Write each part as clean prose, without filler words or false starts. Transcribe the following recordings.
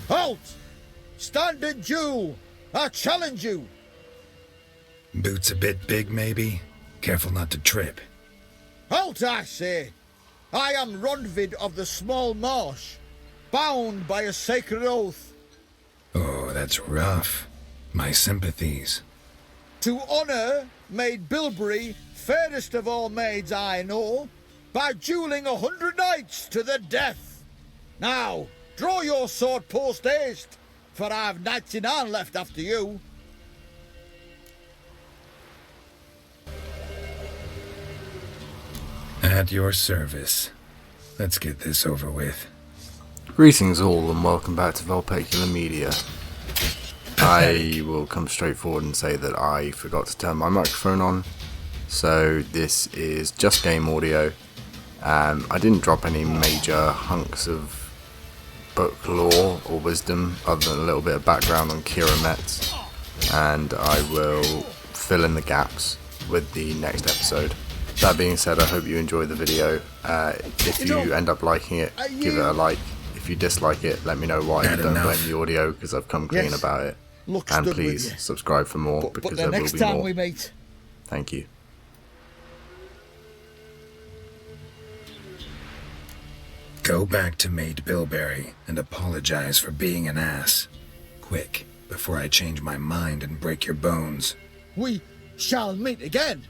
Halt! Stand and do! I challenge you! Boots a bit big, maybe? Careful not to trip. Halt, I say! I am Ronvid of the Small Marsh, bound by a sacred oath. Oh, that's rough. My sympathies. To honour Maid Bilberry, fairest of all maids I know, by duelling 100 knights to the death. Now, draw your sword post haste, for I've 99 left after you. At your service. Let's get this over with. Greetings all and welcome back to Vulpecula Media. I will come straight forward and say that I forgot to turn my microphone on, so this is just game audio. I didn't drop any major hunks of book lore or wisdom other than a little bit of background on Kira Metz, and I will fill in the gaps with the next episode. That being said, I hope you enjoy the video. If you end up liking it, give it a like. If you dislike it, let me know why. Don't blame the audio, because I've come clean about it. And please subscribe for more, because there will be more. But the next time we meet. Thank you. Go back to Maid Bilberry and apologize for being an ass. Quick, before I change my mind and break your bones. We shall meet again.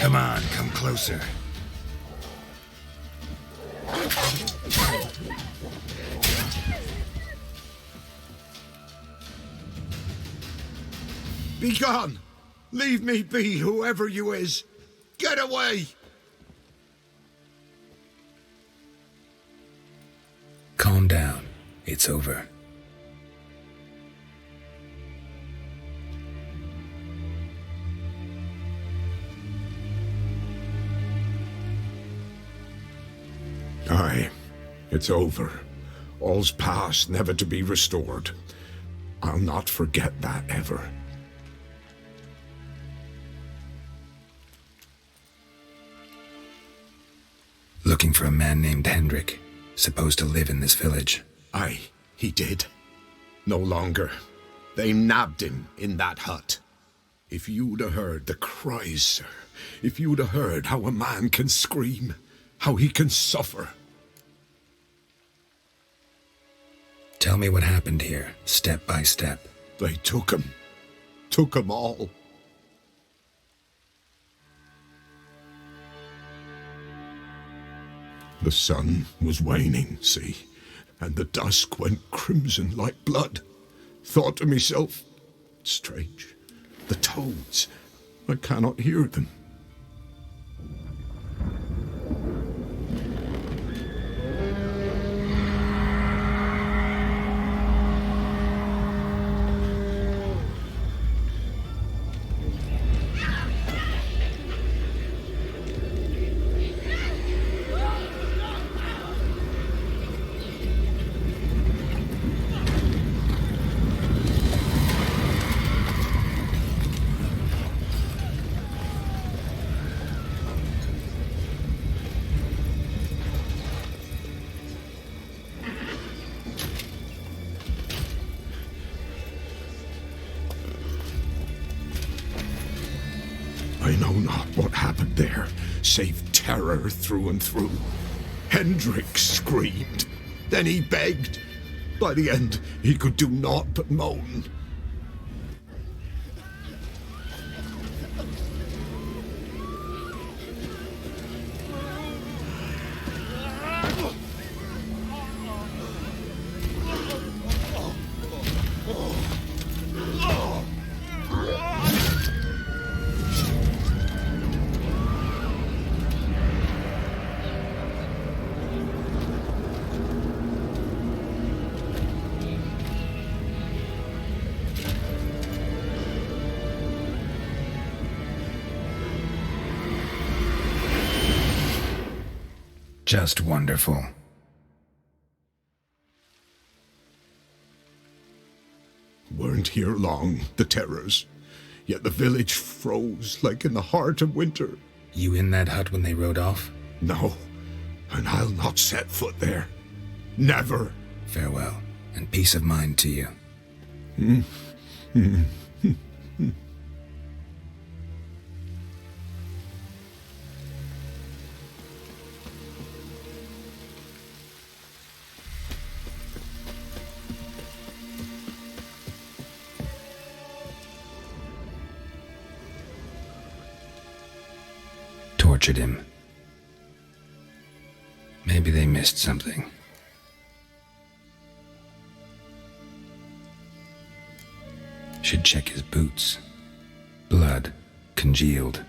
Come on, come closer. Be gone! Leave me be, whoever you is! Get away! Calm down. It's over. Aye, it's over. All's past, never to be restored. I'll not forget that ever. Looking for a man named Hendrik, supposed to live in this village. Aye, he did. No longer. They nabbed him in that hut. If you'd have heard the cries, sir, if you'd have heard how a man can scream, how he can suffer. Tell me what happened here, step by step. They took him. Took him all. The sun was waning, see, and the dusk went crimson like blood. Thought to myself, strange, the toads, I cannot hear them. not what happened there, save terror through and through. Hendrik screamed. Then he begged. By the end, he could do naught but moan. Just wonderful. Weren't here long, the terrors. Yet the village froze like in the heart of winter. You in that hut when they rode off? No, and I'll not set foot there. Never. Farewell, and peace of mind to you. Tortured him. Maybe they missed something. Should check his boots. Blood, congealed.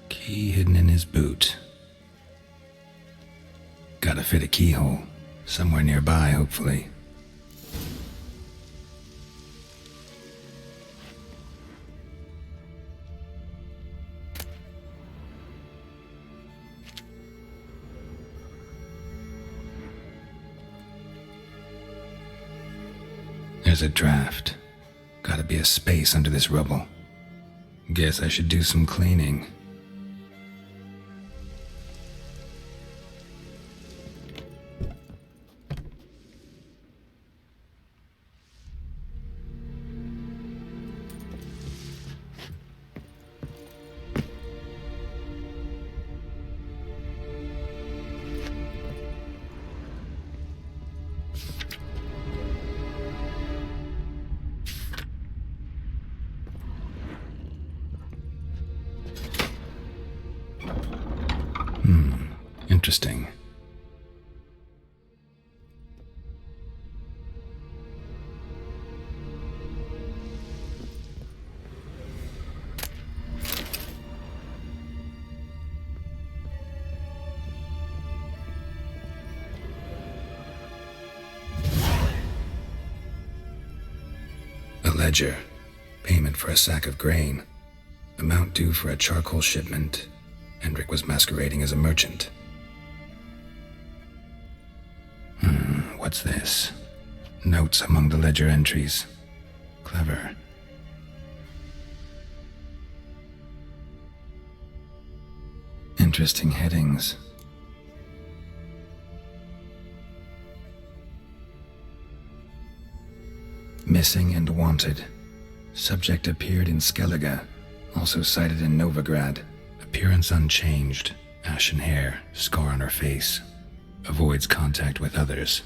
Key hidden in his boot. Gotta fit a keyhole. Somewhere nearby, hopefully. There's a draft. Gotta be a space under this rubble. Guess I should do some cleaning. Interesting. A ledger. Payment for a sack of grain. Amount due for a charcoal shipment. Hendrik was masquerading as a merchant. What's this? Notes among the ledger entries. Clever. Interesting headings. Missing and wanted. Subject appeared in Skellige, also cited in Novigrad. Appearance unchanged. Ashen hair, scar on her face. Avoids contact with others.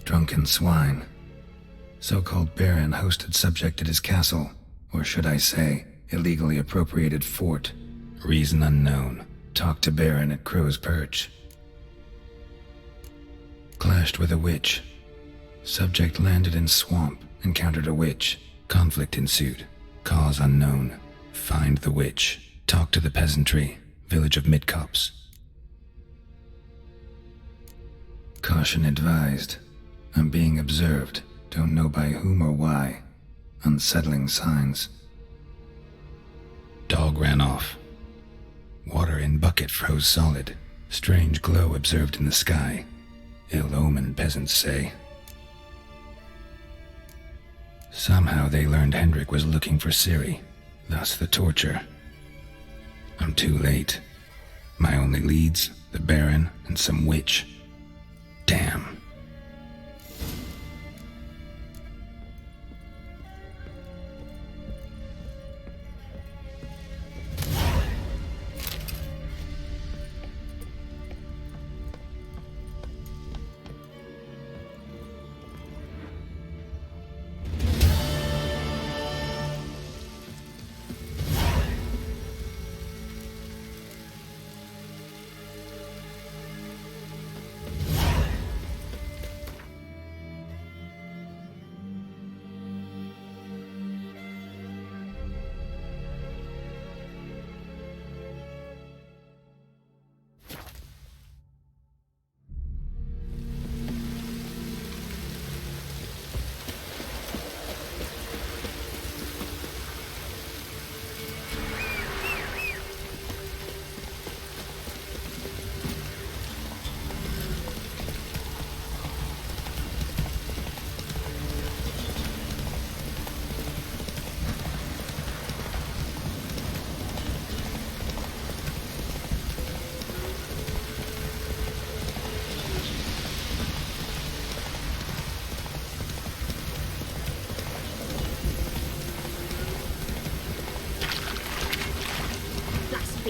Drunken swine. So-called baron hosted subject at his castle, or should I say, illegally appropriated fort. Reason unknown. Talked to baron at Crow's Perch. Clashed with a witch. Subject landed in swamp, encountered a witch. Conflict ensued. Cause unknown. Find the witch. Talk to the peasantry. Village of Midcopse. Caution advised. I'm being observed. Don't know by whom or why. Unsettling signs. Dog ran off. Water in bucket froze solid. Strange glow observed in the sky. Ill omen, peasants say. Somehow they learned Hendrik was looking for Ciri. Thus the torture. I'm too late. My only leads, the Baron and some witch. Damn.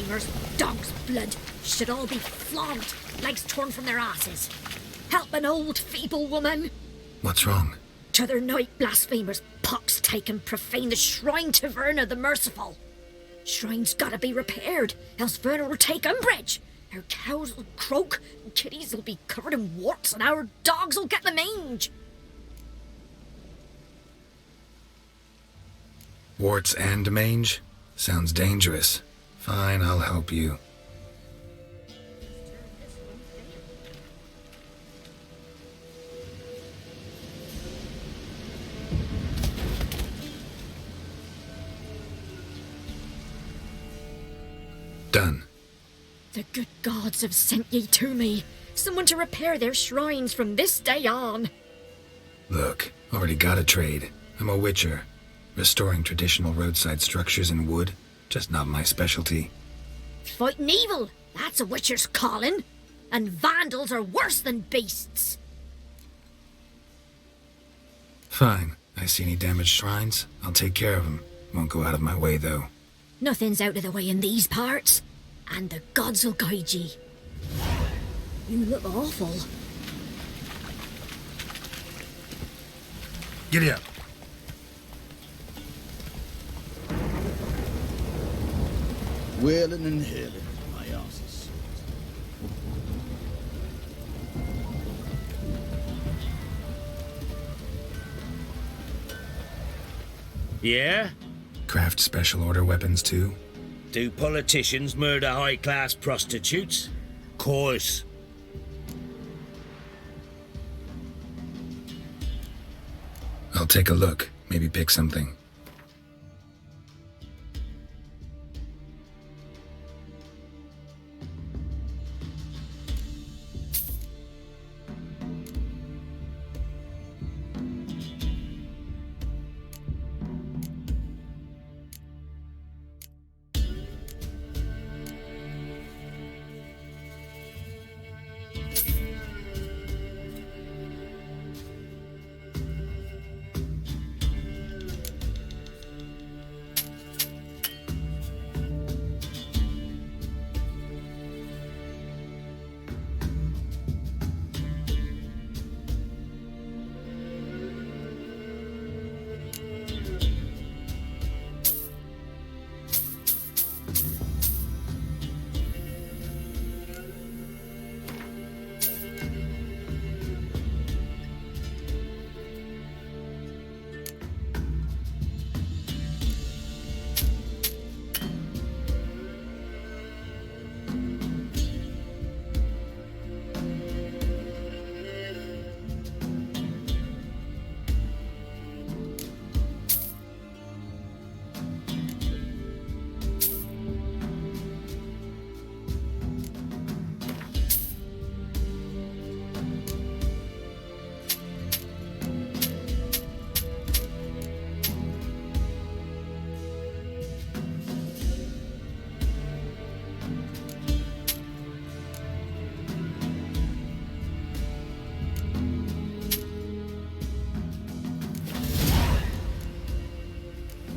blasphemers, dog's blood, should all be flogged, legs torn from their asses. Help an old, feeble woman. What's wrong? T'other night, blasphemers, pox taken, profane the shrine to Verna the Merciful. Shrine's gotta be repaired, else Verna will take umbrage. Our cows will croak, and kitties will be covered in warts, and our dogs will get the mange. Warts and mange? Sounds dangerous. Fine, I'll help you. Done. The good gods have sent ye to me. Someone to repair their shrines from this day on. Look, already got a trade. I'm a witcher. Restoring traditional roadside structures in wood, just not my specialty. Fighting evil, that's a witcher's calling. And vandals are worse than beasts. Fine. I see any damaged shrines, I'll take care of them. Won't go out of my way, though. Nothing's out of the way in these parts. And the gods will guide ye. You look awful. Giddy up. Wailing and hailing, my asses. Yeah? Craft special order weapons, too? Do politicians murder high-class prostitutes? Course. I'll take a look, maybe pick something.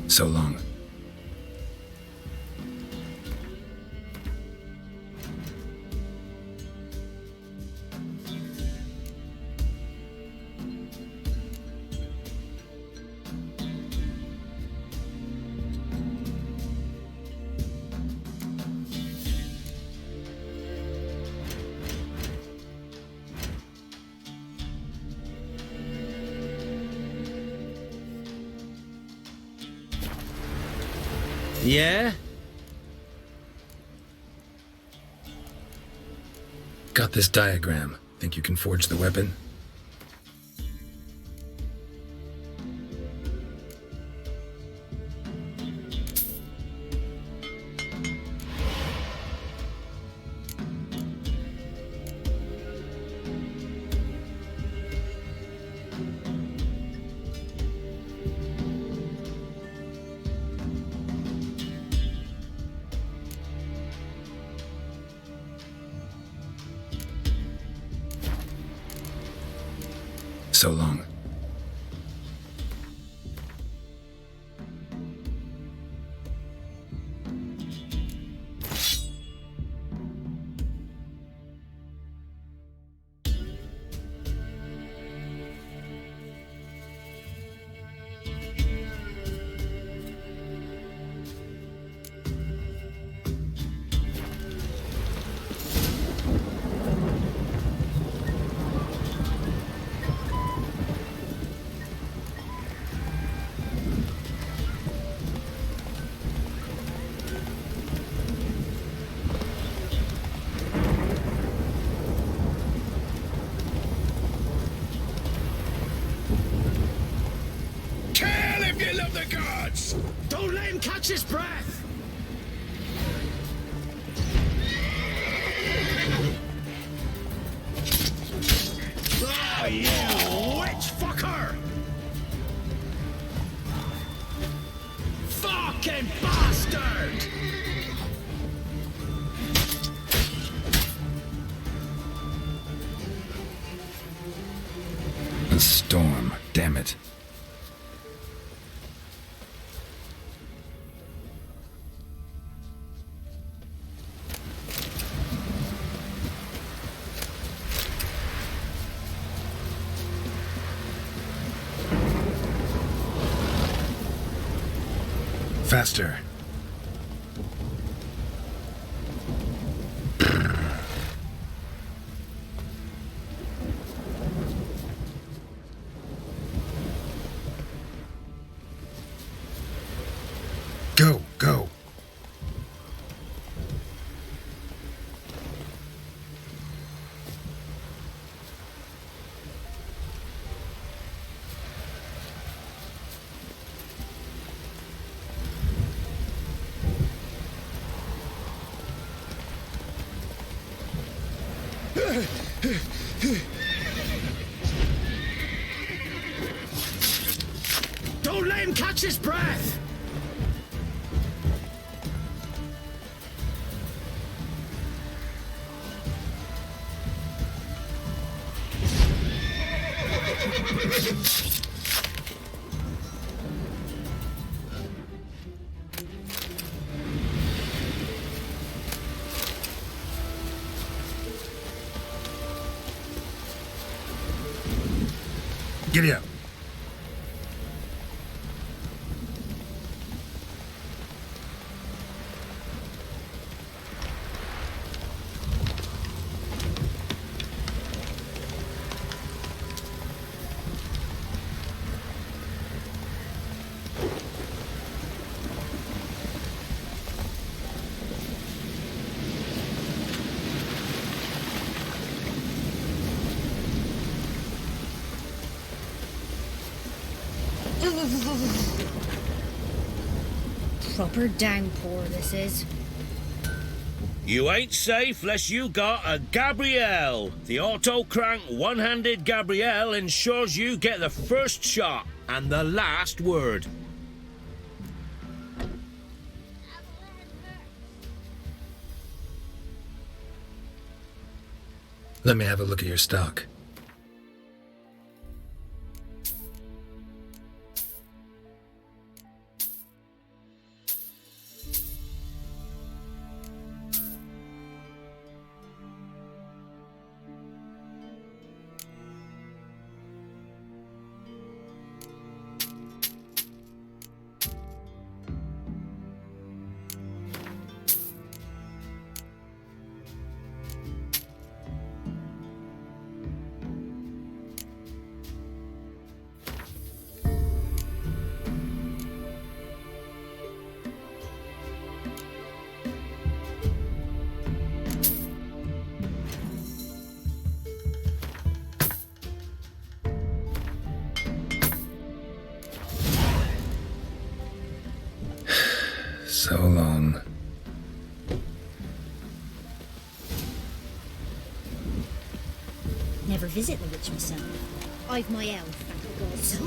So long. Yeah? Got this diagram. Think you can forge the weapon? So long. bastards! Don't let him catch his breath! Oh, you witch fucker! Fucking bastard! A storm, damn it. Faster. Go, go. Don't let him catch his breath! Giddy up. Proper downpour, this is. You ain't safe less you got a Gabrielle. The auto-crank one-handed Gabrielle ensures you get the first shot and the last word. Let me have a look at your stock. So long. Never visit the witch myself. I've my elf, thank God. So,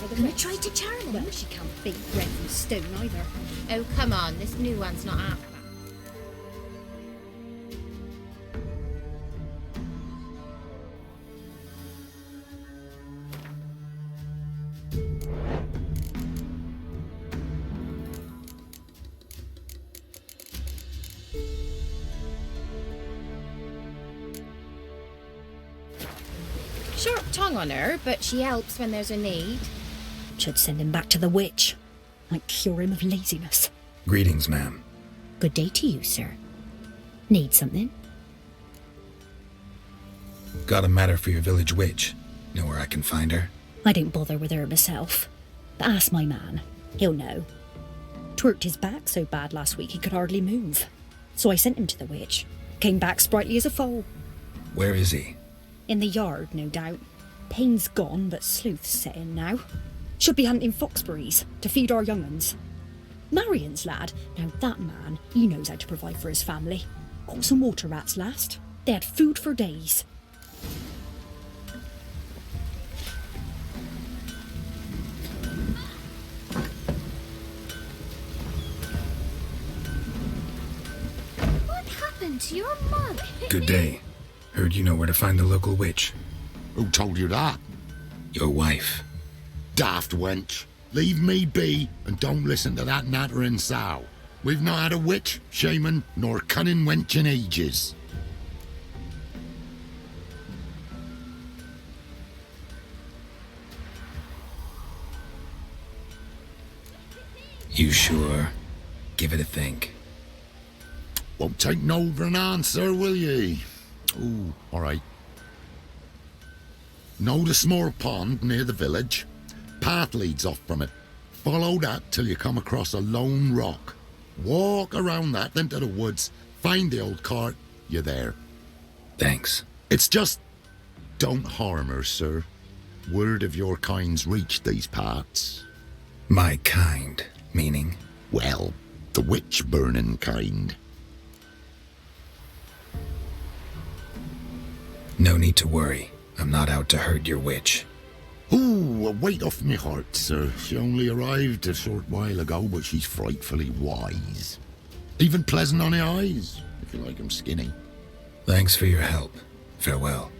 I'm gonna try to charm him. Well, she can't beat bread from stone either. Oh, come on, this new one's not out. Sharp tongue on her, but she helps when there's a need. Should send him back to the witch. Might cure him of laziness. Greetings, ma'am. Good day to you, sir. Need something? Got a matter for your village witch. Know where I can find her? I don't bother with her myself. But ask my man. He'll know. Twerked his back so bad last week he could hardly move. So I sent him to the witch. Came back sprightly as a foal. Where is he? In the yard, no doubt. Pain's gone, but sleuth's set in now. Should be hunting foxberries to feed our young uns. Marion's lad, now that man, he knows how to provide for his family. Got some water rats last. They had food for days. What happened to your mug? Good day. Heard you know where to find the local witch. Who told you that? Your wife. Daft wench. Leave me be and don't listen to that nattering sow. We've not had a witch, shaman, nor cunning wench in ages. You sure? Give it a think. Won't take no for an answer, will ye? Ooh, all right. Know the small pond near the village? Path leads off from it. Follow that till you come across a lone rock. Walk around that, then to the woods. Find the old cart. You're there. Thanks. It's just... don't harm her, sir. Word of your kind's reached these parts. My kind, meaning? Well, the witch-burning kind. No need to worry. I'm not out to hurt your witch. Ooh, a weight off me heart, sir. She only arrived a short while ago, but she's frightfully wise. Even pleasant on the eyes, if you like 'em skinny. Thanks for your help. Farewell.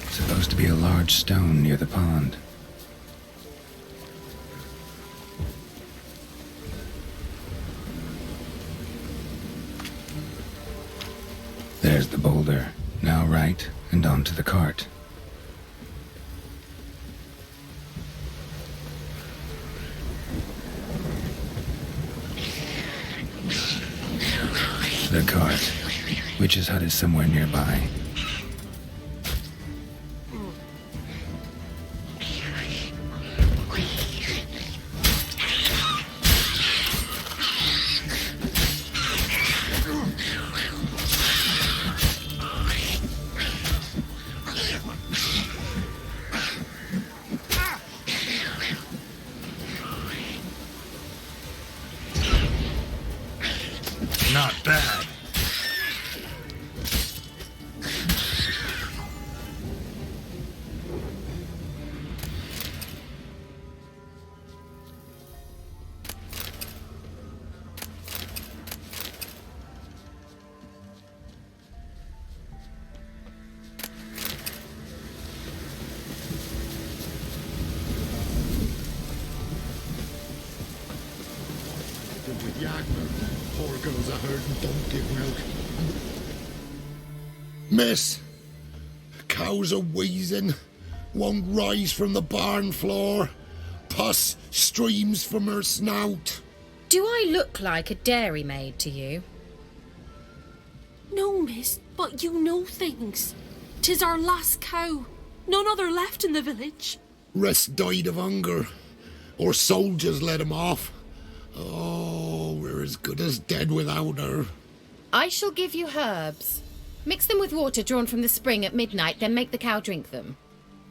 Supposed to be a large stone near the pond. There's the boulder. Now right, and onto the cart. The cart. Witch's hut is somewhere nearby. Not bad. With Yagner, poor girls I heard and don't give milk. Miss, cows are wheezing, won't rise from the barn floor. Pus streams from her snout. Do I look like a dairymaid to you? No, miss, but you know things. 'Tis our last cow. None other left in the village. Rest died of hunger, or soldiers let him off. Oh, we're as good as dead without her. I shall give you herbs. Mix them with water drawn from the spring at midnight, then make the cow drink them.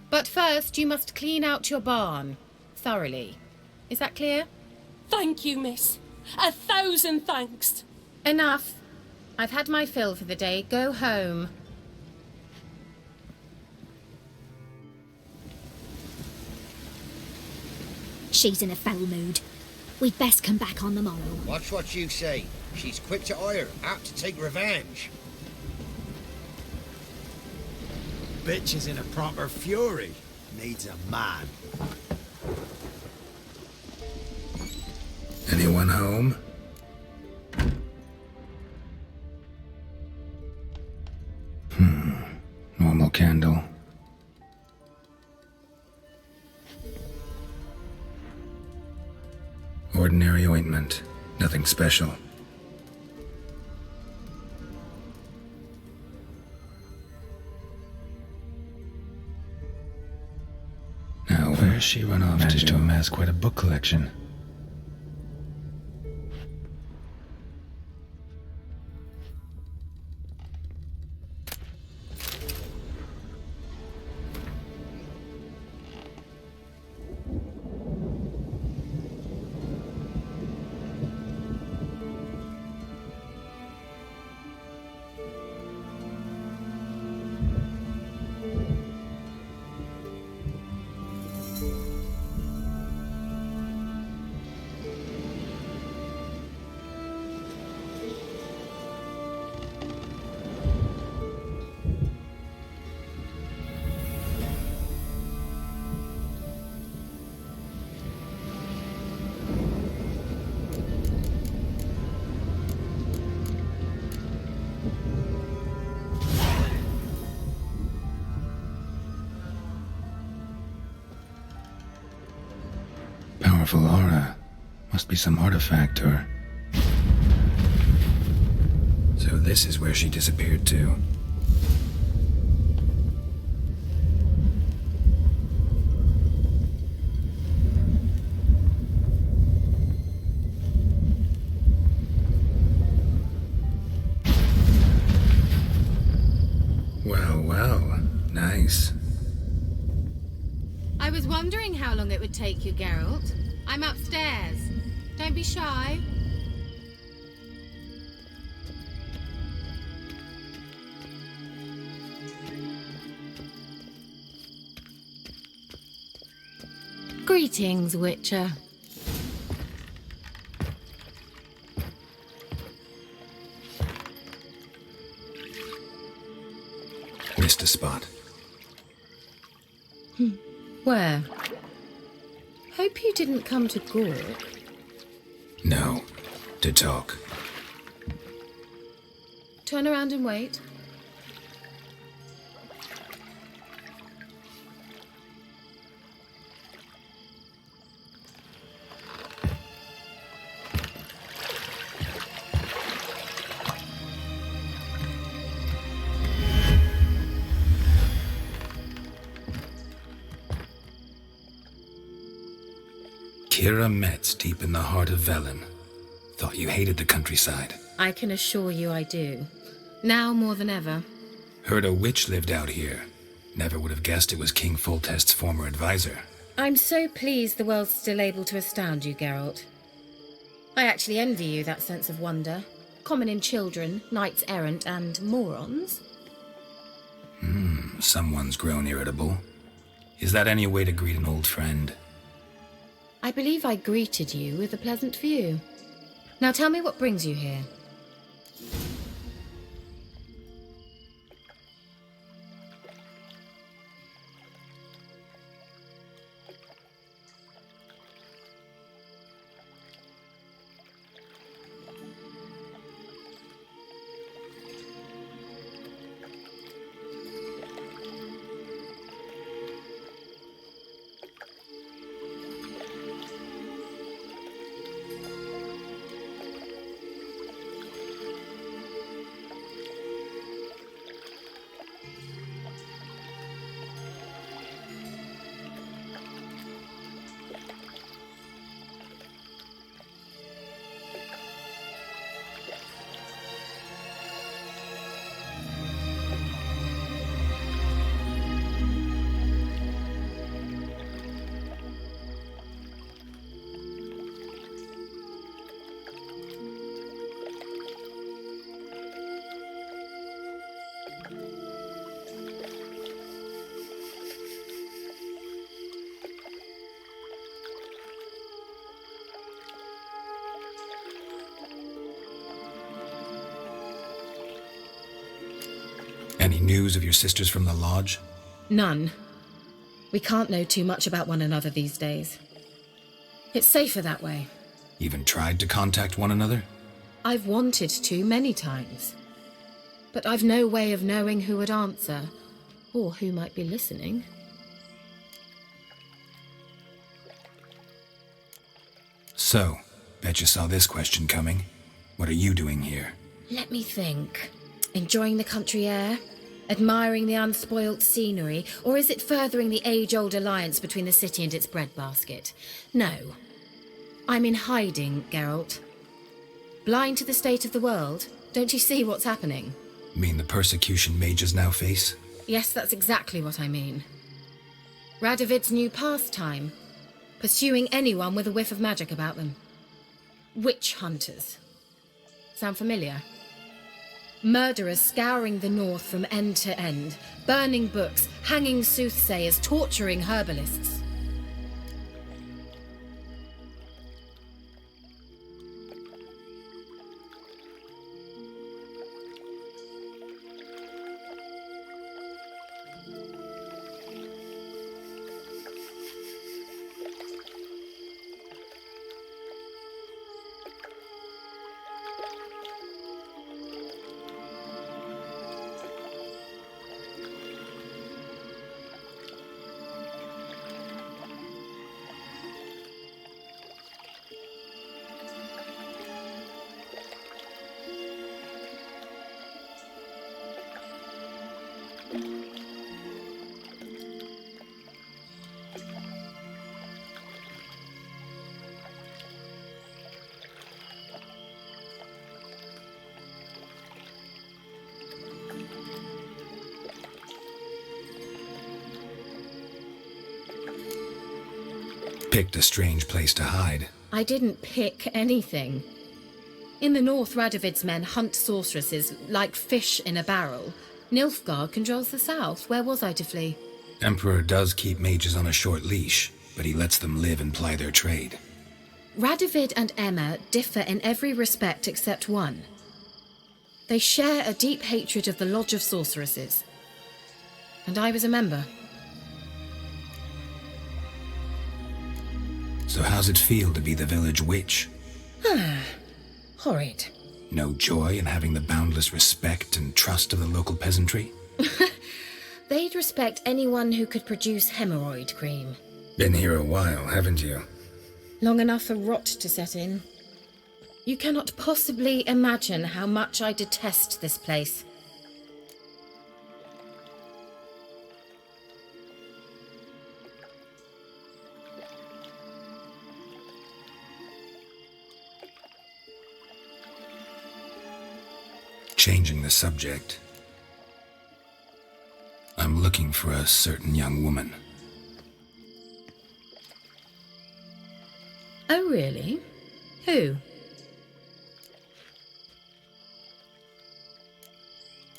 But first, you must clean out your barn thoroughly. Is that clear? Thank you, miss. 1,000 thanks. Enough. I've had my fill for the day. Go home. She's in a foul mood. We'd best come back on the morrow. Watch what you say. She's quick to ire, apt to take revenge. Bitch is in a proper fury. Needs a man. Anyone home? Normal candle. Ordinary ointment. Nothing special. Now, where's she run off to amass quite a book collection? powerful aura. Must be some artifact or... So this is where she disappeared to. Well, nice. I was wondering how long it would take you, Geralt. I'm upstairs. Don't be shy. Greetings, Witcher. Missed a spot. Where? Hope you didn't come to Gork. No. To talk. Turn around and wait. Kira Metz deep in the heart of Velen. Thought you hated the countryside. I can assure you I do. Now more than ever. Heard a witch lived out here. Never would have guessed it was King Foltest's former advisor. I'm so pleased the world's still able to astound you, Geralt. I actually envy you that sense of wonder. Common in children, knights errant, and morons. Someone's grown irritable. Is that any way to greet an old friend? I believe I greeted you with a pleasant view. Now tell me what brings you here. Any news of your sisters from the lodge? None. We can't know too much about one another these days. It's safer that way. Even tried to contact one another? I've wanted to many times. But I've no way of knowing who would answer, or who might be listening. So, bet you saw this question coming. What are you doing here? Let me think. Enjoying the country air? Admiring the unspoilt scenery? Or is it furthering the age-old alliance between the city and its breadbasket? No. I'm in hiding, Geralt. Blind to the state of the world? Don't you see what's happening? Mean the persecution mages now face? Yes, that's exactly what I mean. Radovid's new pastime. Pursuing anyone with a whiff of magic about them. Witch hunters. Sound familiar? Murderers scouring the north from end to end, burning books, hanging soothsayers, torturing herbalists. Picked a strange place to hide. I didn't pick anything. In the north, Radovid's men hunt sorceresses like fish in a barrel. Nilfgaard controls the south. Where was I to flee? Emperor does keep mages on a short leash, but he lets them live and ply their trade. Radovid and Emma differ in every respect except one. They share a deep hatred of the Lodge of Sorceresses. And I was a member. So how's it feel to be the village witch? Horrid. No joy in having the boundless respect and trust of the local peasantry? They'd respect anyone who could produce hemorrhoid cream. Been here a while, haven't you? Long enough for rot to set in. You cannot possibly imagine how much I detest this place. Changing the subject. I'm looking for a certain young woman. Oh, really? Who?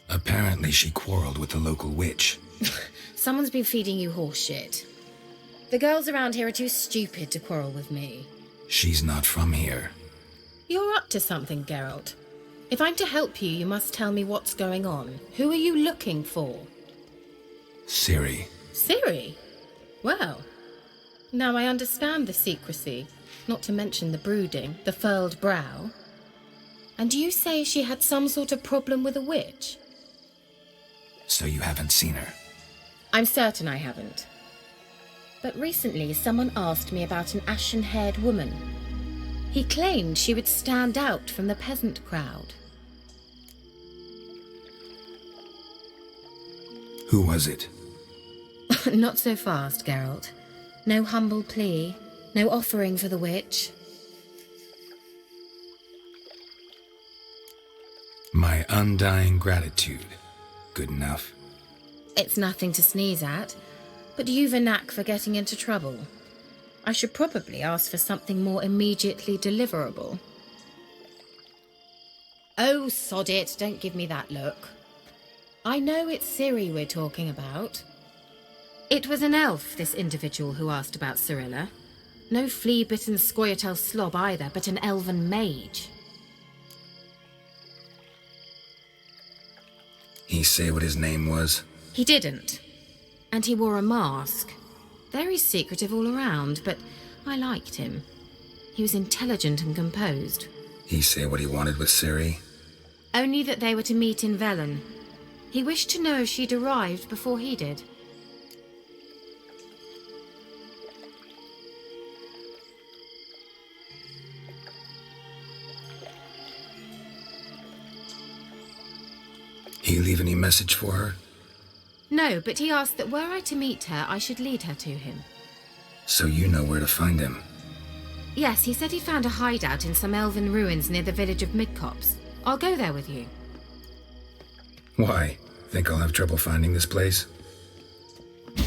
Apparently she quarreled with the local witch. Someone's been feeding you horse shit. The girls around here are too stupid to quarrel with me. She's not from here. You're up to something, Geralt. If I'm to help you, you must tell me what's going on. Who are you looking for? Ciri. Ciri? Well, now I understand the secrecy, not to mention the brooding, the furled brow. And you say she had some sort of problem with a witch? So you haven't seen her? I'm certain I haven't. But recently someone asked me about an ashen-haired woman. He claimed she would stand out from the peasant crowd. Who was it? Not so fast, Geralt. No humble plea, no offering for the witch. My undying gratitude. Good enough. It's nothing to sneeze at, but you've a knack for getting into trouble. I should probably ask for something more immediately deliverable. Oh, sod it, don't give me that look. I know it's Ciri we're talking about. It was an elf, this individual who asked about Cirilla. No flea-bitten Scoia'tael slob either, but an elven mage. He say what his name was? He didn't. And he wore a mask. Very secretive all around, but I liked him. He was intelligent and composed. He say what he wanted with Ciri? Only that they were to meet in Velen. He wished to know if she'd arrived before he did. He leave any message for her? No, but he asked that were I to meet her, I should lead her to him. So you know where to find him? Yes, he said he found a hideout in some elven ruins near the village of Midcopse. I'll go there with you. Why? Think I'll have trouble finding this place?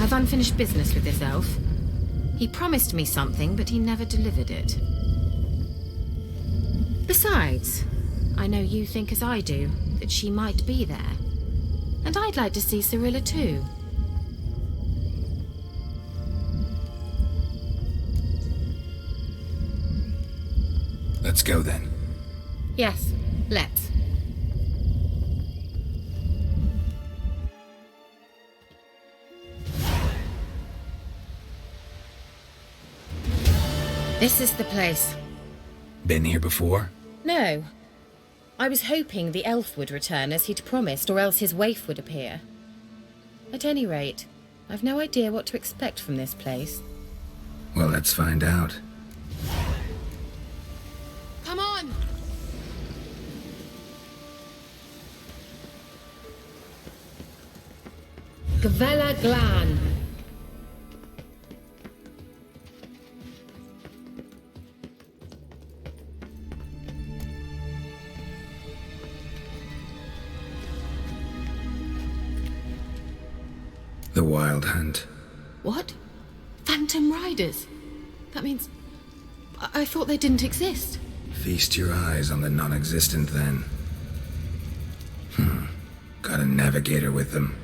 I've unfinished business with this elf. He promised me something, but he never delivered it. Besides, I know you think as I do, that she might be there. And I'd like to see Cirilla too. Let's go then. Yes, let's. This is the place. Been here before? No. I was hoping the elf would return as he'd promised, or else his waif would appear. At any rate, I've no idea what to expect from this place. Well, let's find out. Come on! Gavella Glan. The Wild Hunt. What? Phantom Riders? That means... I thought they didn't exist. Feast your eyes on the non-existent, then. Got a navigator with them.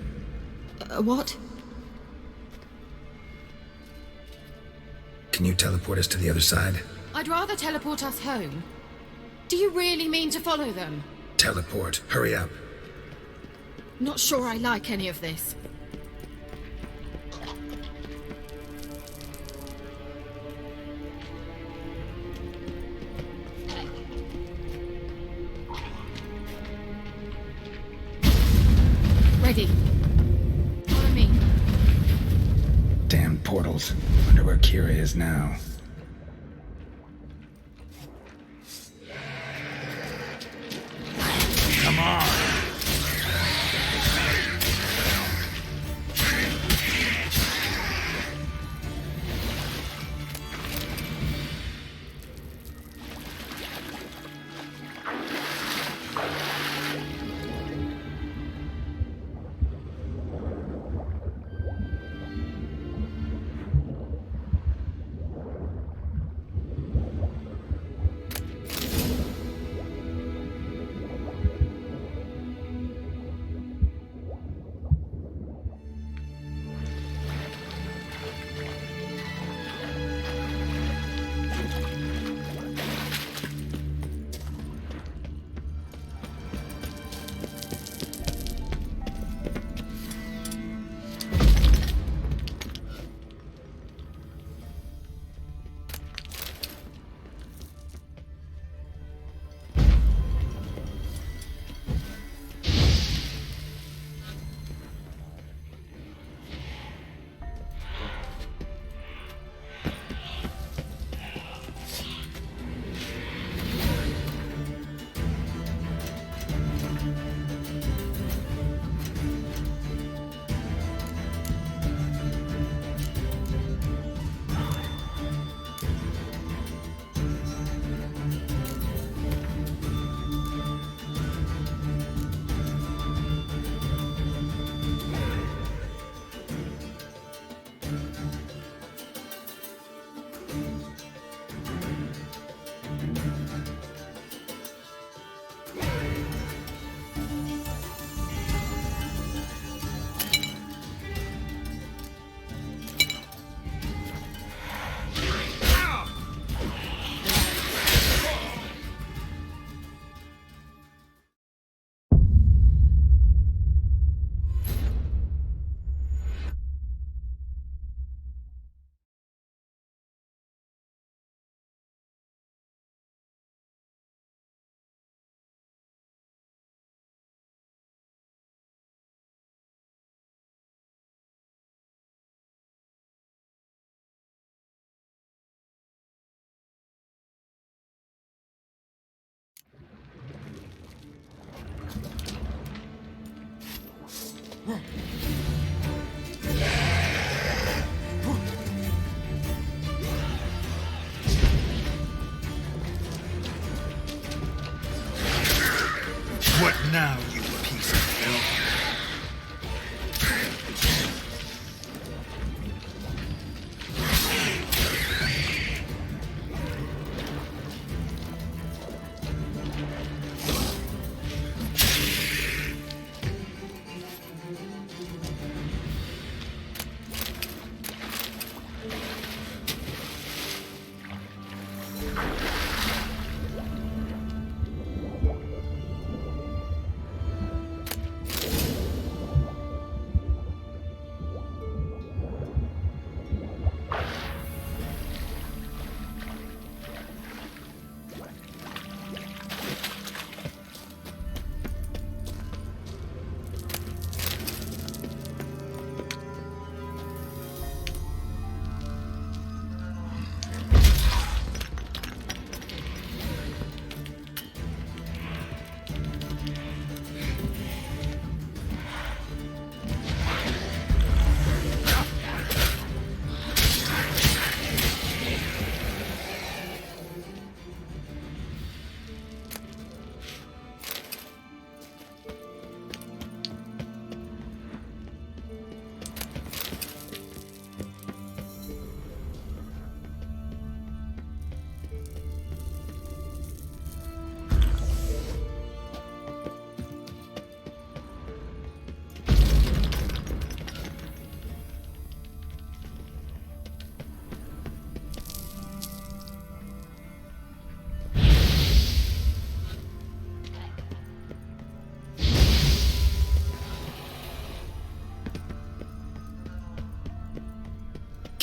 What? Can you teleport us to the other side? I'd rather teleport us home. Do you really mean to follow them? Teleport. Hurry up. Not sure I like any of this. Ready. Follow me. Damn portals. Wonder where Kira is now. Come on. What now, you piece of filth?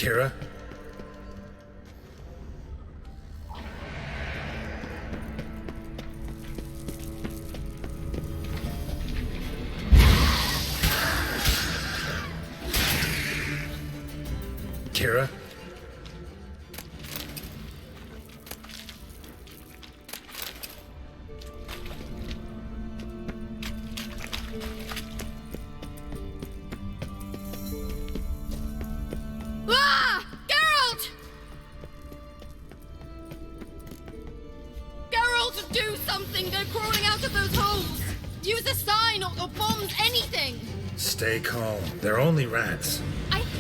Kira? Kira? Ah! Geralt! Geralt, do something! They're crawling out of those holes! Use a sign or bombs, anything! Stay calm. They're only rats.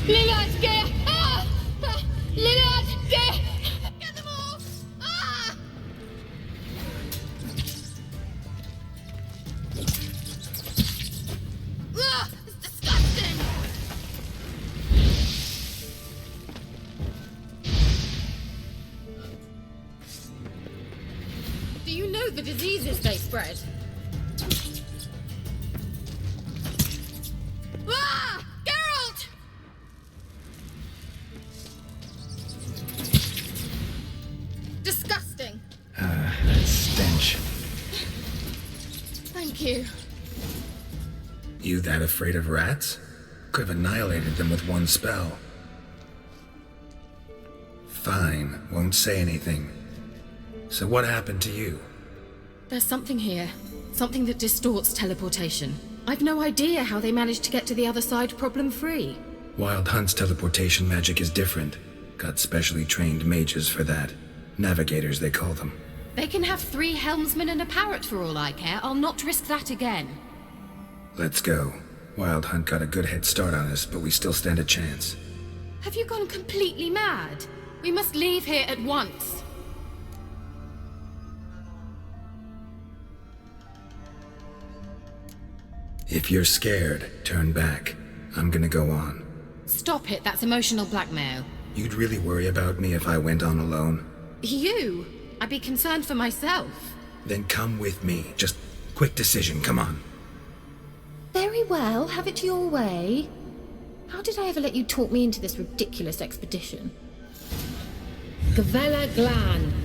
Lillard, get! Ah! Lillard, get! Get them all! Ah! Ah! It's disgusting! Do you know the diseases they spread? Ah! Geralt! Disgusting. That stench. Thank you. You that afraid of rats? Could have annihilated them with one spell. Fine, won't say anything. So what happened to you? There's something here. Something that distorts teleportation. I've no idea how they managed to get to the other side problem-free. Wild Hunt's teleportation magic is different. Got specially trained mages for that. Navigators, they call them. They can have 3 helmsmen and a parrot for all I care. I'll not risk that again. Let's go. Wild Hunt got a good head start on us, but we still stand a chance. Have you gone completely mad? We must leave here at once. If you're scared, turn back. I'm gonna go on. Stop it, that's emotional blackmail. You'd really worry about me if I went on alone? You? I'd be concerned for myself. Then come with me. Just quick decision, come on. Very well, have it your way. How did I ever let you talk me into this ridiculous expedition? Gavella Glan.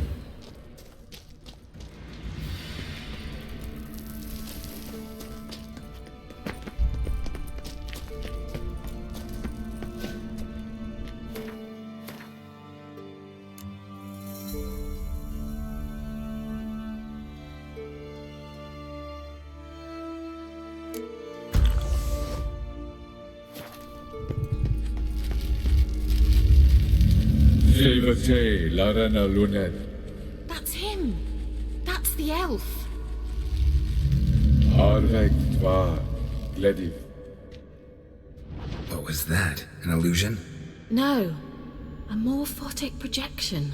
That's him. That's the elf. What was that? An illusion? No, a morphotic projection.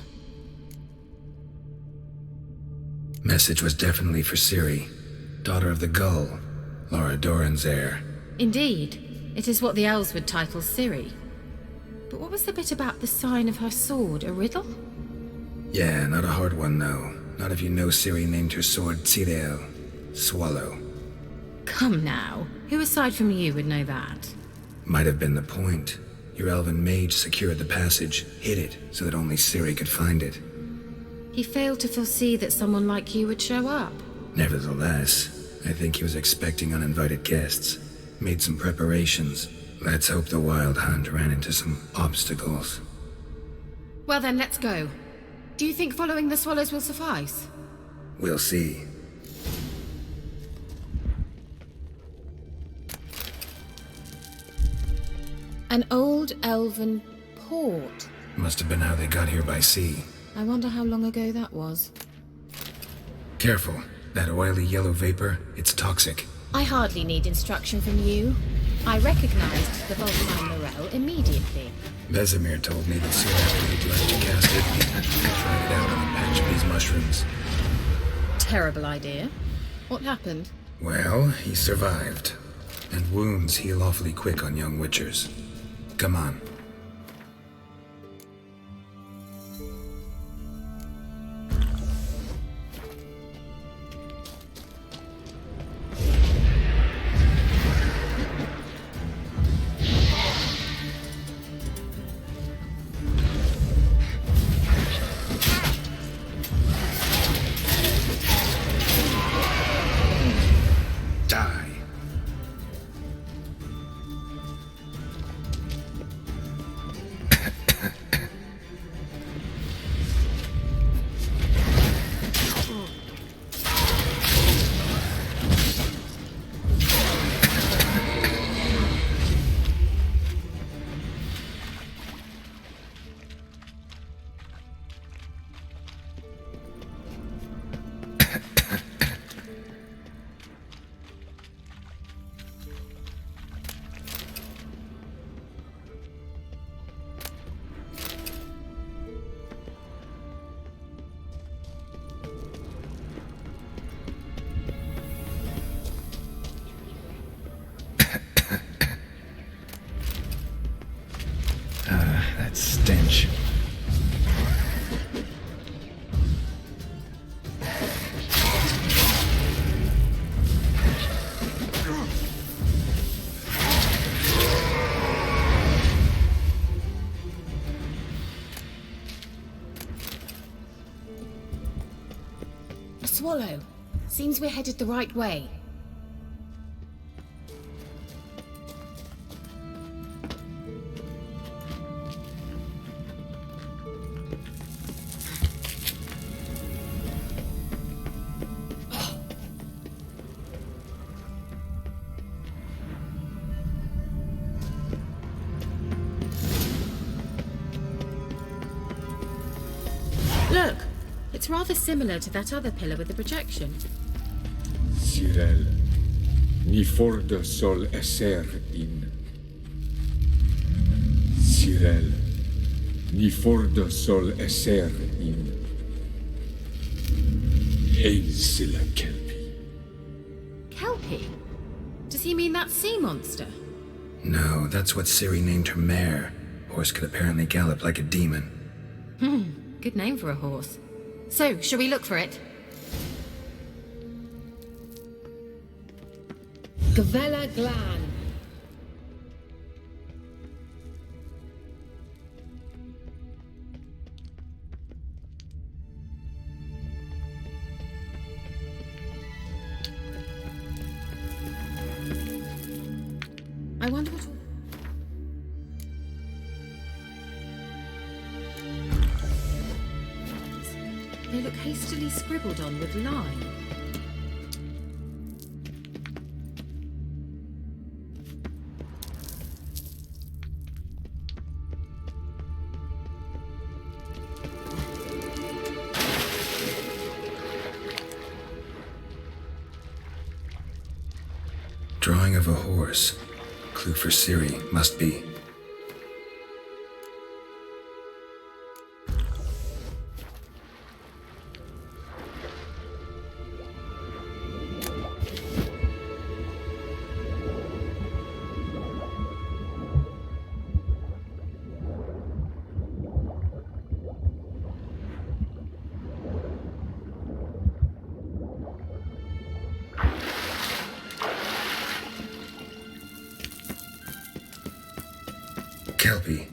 Message was definitely for Ciri, daughter of the Gull, Laura Doran's heir. Indeed, it is what the elves would title Ciri. But what was the bit about the sign of her sword? A riddle? Yeah, not a hard one though. Not if you know Ciri named her sword Cirel, Swallow. Come now, who aside from you would know that? Might have been the point. Your elven mage secured the passage, hid it, so that only Ciri could find it. He failed to foresee that someone like you would show up. Nevertheless, I think he was expecting uninvited guests. Made some preparations. Let's hope the Wild Hunt ran into some obstacles. Well then, let's go. Do you think following the swallows will suffice? We'll see. An old elven port. Must have been how they got here by sea. I wonder how long ago that was. Careful. That oily yellow vapor, it's toxic. I hardly need instruction from you. I recognized the Vulpecula Media immediately. Vesemir told me that soon after he'd left to cast it, he tried it out on a patch of these mushrooms. Terrible idea. What happened? Well, he survived. And wounds heal awfully quick on young witchers. Come on. Swallow. Seems we're headed the right way. Look, it's rather similar to that other pillar with the projection. Cyril, ni fordo sol esser in. Cyril, ni fordo sol esser in. Eisila Kelpie. Kelpie? Does he mean that sea monster? No, that's what Ciri named her mare. Horse could apparently gallop like a demon. Good name for a horse. So, shall we look for it? Gavella Glan. I wonder what... They look hastily scribbled on with lime. Drawing of a horse. Clue for Ciri, must be. Kelpie.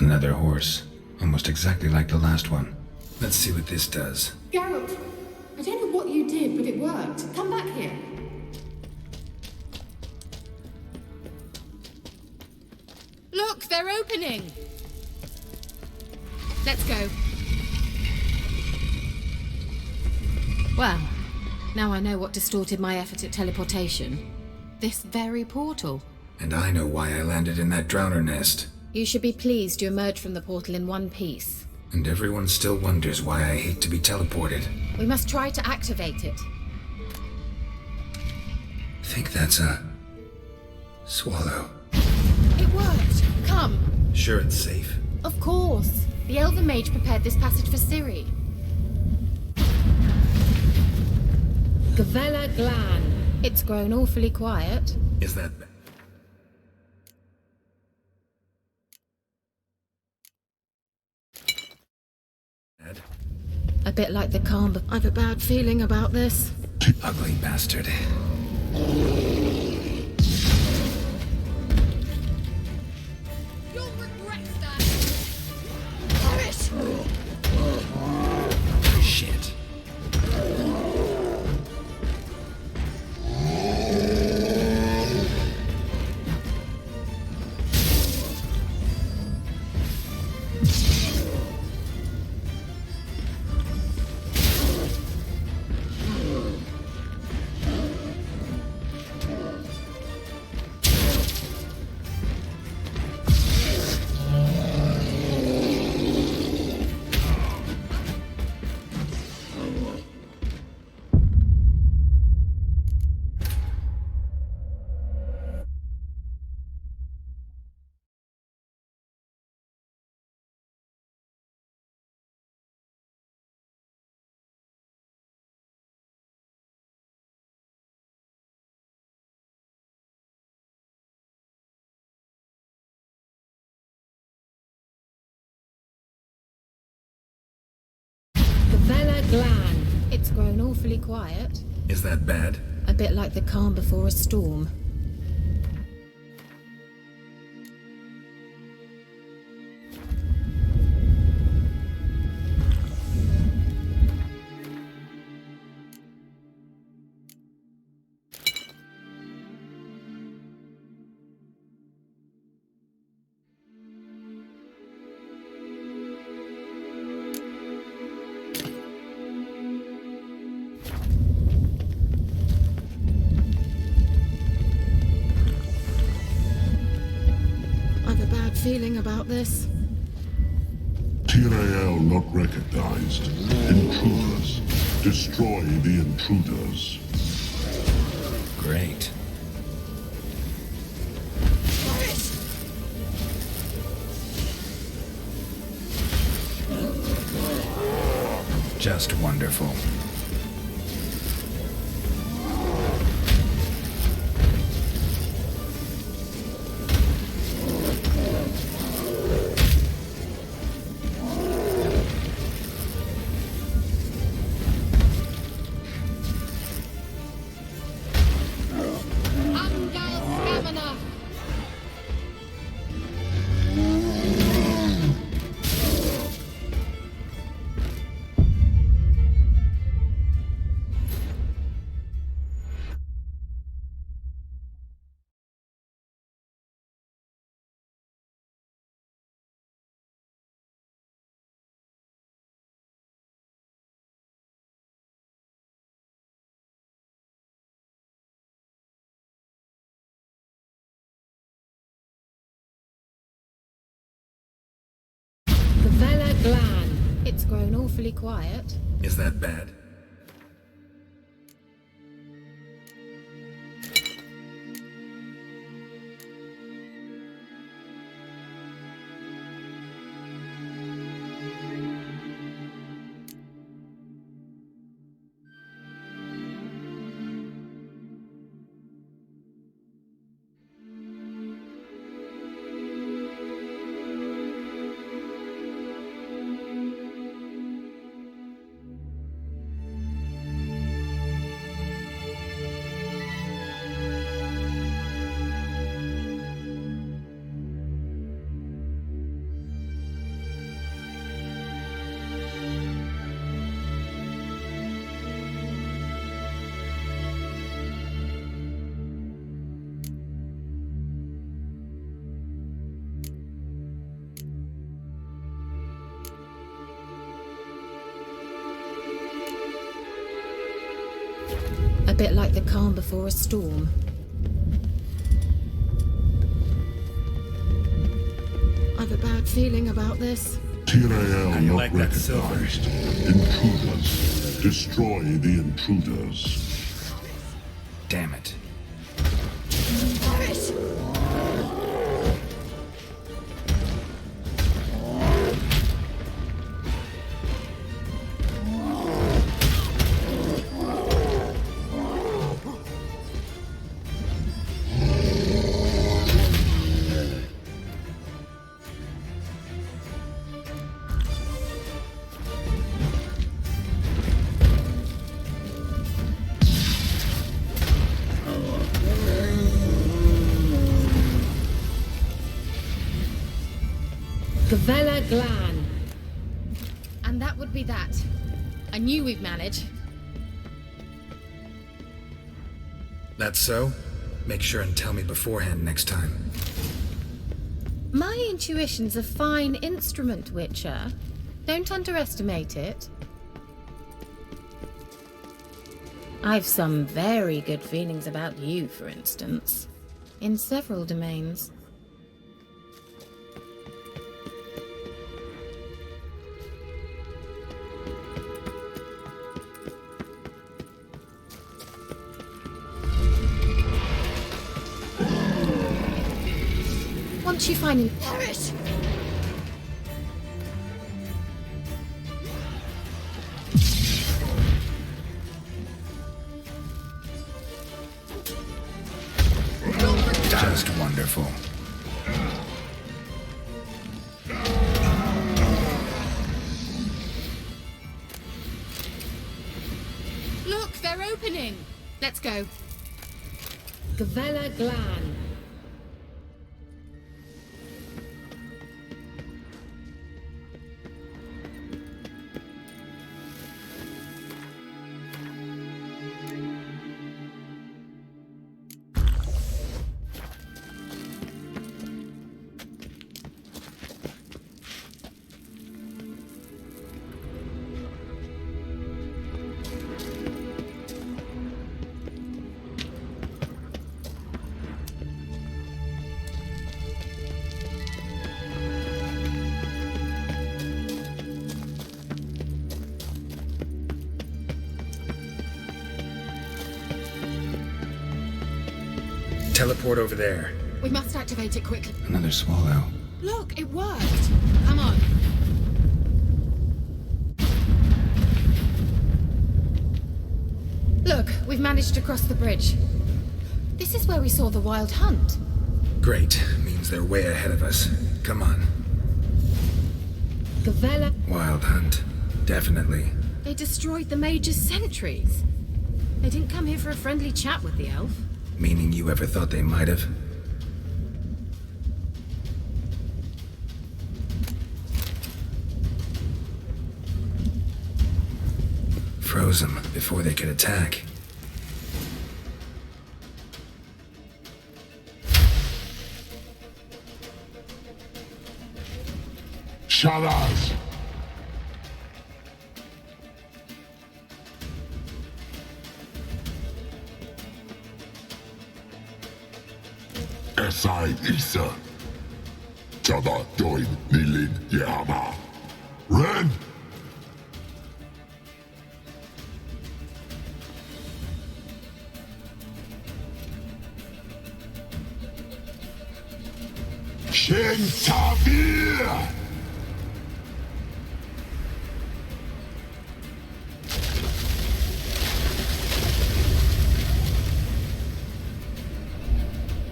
Another horse. Almost exactly like the last one. Let's see what this does. Geralt, I don't know what you did, but it worked. Come back here. Look, they're opening! Let's go. Well, now I know what distorted my effort at teleportation. This very portal. And I know why I landed in that drowner nest. You should be pleased you emerged from the portal in one piece. And everyone still wonders why I hate to be teleported. We must try to activate it. Think that's a... swallow. It worked! Come! Sure it's safe? Of course. The Elven Mage prepared this passage for Ciri. Gavella Glan. It's grown awfully quiet. Is that... A bit like the calm, but I've a bad feeling about this. Ugly bastard. You'll regret that! Shit. Vela Glan. It's grown awfully quiet. Is that bad? A bit like the calm before a storm. Feeling about this? Tyrael not recognized. Intruders. Destroy the intruders. Great. Just wonderful. Vela Glan. It's grown awfully quiet. Is that bad? A bit like the calm before a storm. I've a bad feeling about this. Tyrael not recognized. Intruders. Destroy the intruders. Damn it. Vela Glan. And that would be that. I knew we'd manage. That's so? Make sure and tell me beforehand next time. My intuition's a fine instrument, Witcher. Don't underestimate it. I've some very good feelings about you, for instance. In several domains. Once you find him, perish! Just wonderful. opening! Let's go. Gavella Glan. Teleport over there. We must activate it quickly. Another swallow. Look, it worked. Come on. Look, we've managed to cross the bridge. This is where we saw the wild hunt. Great. Means they're way ahead of us. Come on. Gavella. Wild hunt. Definitely. They destroyed the Major's sentries. They didn't come here for a friendly chat with the elf. Meaning you ever thought they might have? Froze them before they could attack. Shalas! Esai Isa. Tada doin nilin yama. Ren! Shin Tavir!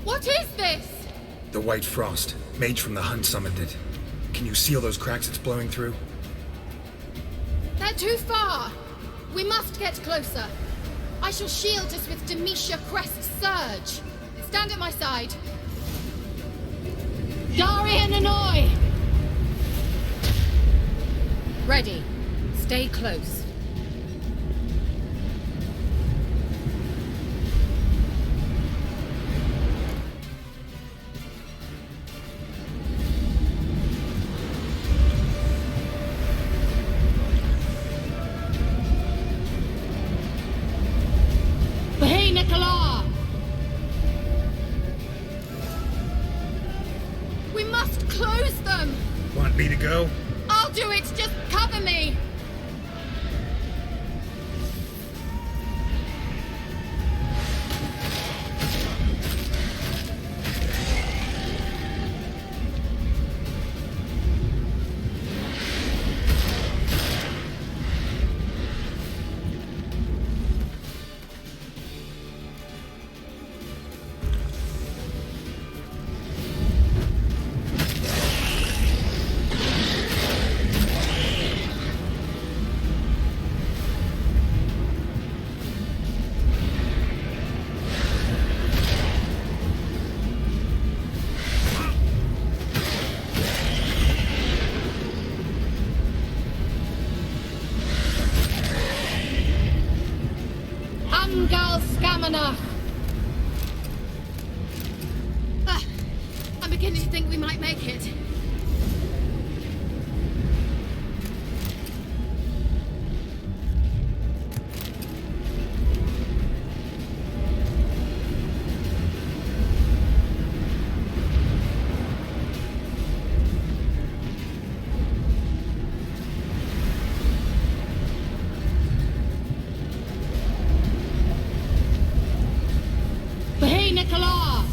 What is this? The White Frost. Mage from the Hunt summoned it. Can you seal those cracks it's blowing through? They're too far. We must get closer. I shall shield us with Demetia Crest Surge. Stand at my side. Darian Annoy! Ready. Stay close. Hey, Nicola! We must close them! Want me to go? I'll do it! Just cover me! Angal Scamanach! I'm beginning to think we might make it. Hey, Nicola!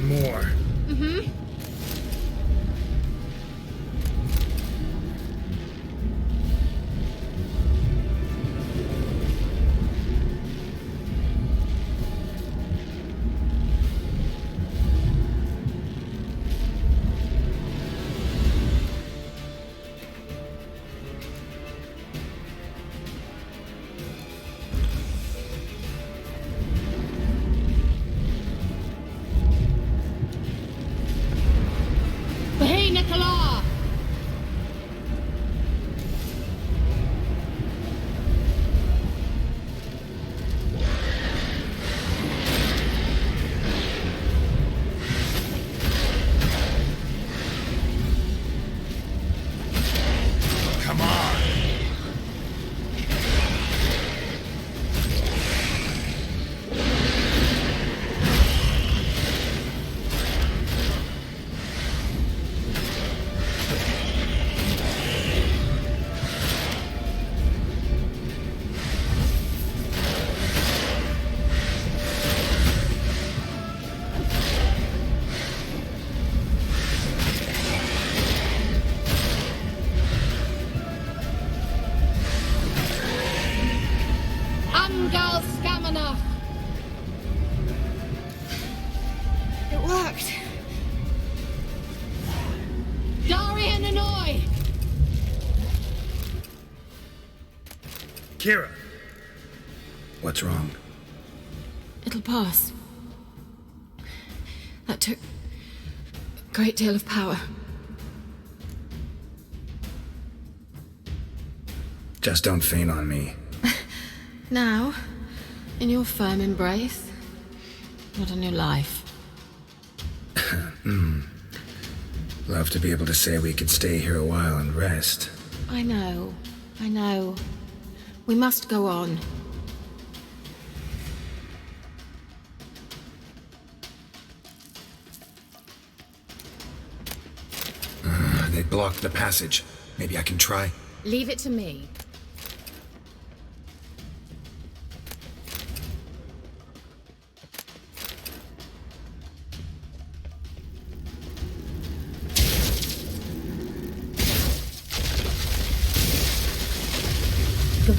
more. Mm-hmm. Hey, Nicola! Come on! Angal Stamina! It worked! Darian Hanoi! Kira! What's wrong? It'll pass. That took a great deal of power. Just don't faint on me. Now, in your firm embrace, not a new life. Love to be able to say we could stay here a while and rest. I know. We must go on. They blocked the passage. Maybe I can try. Leave it to me.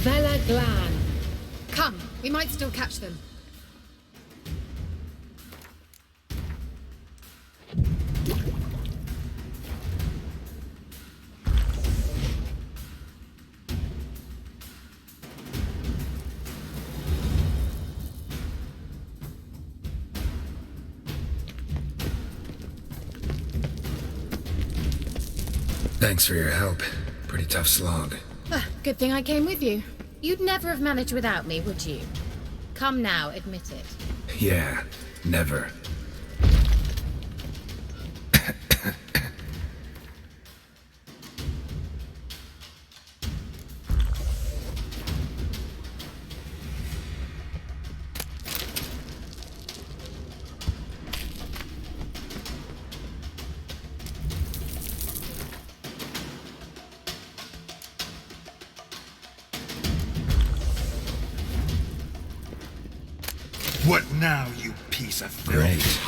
Vela Glan. Come, we might still catch them. Thanks for your help. Pretty tough slog. Good thing I came with you. You'd never have managed without me, would you? Come now, admit it. Yeah, never. What now, you piece of filth? Great.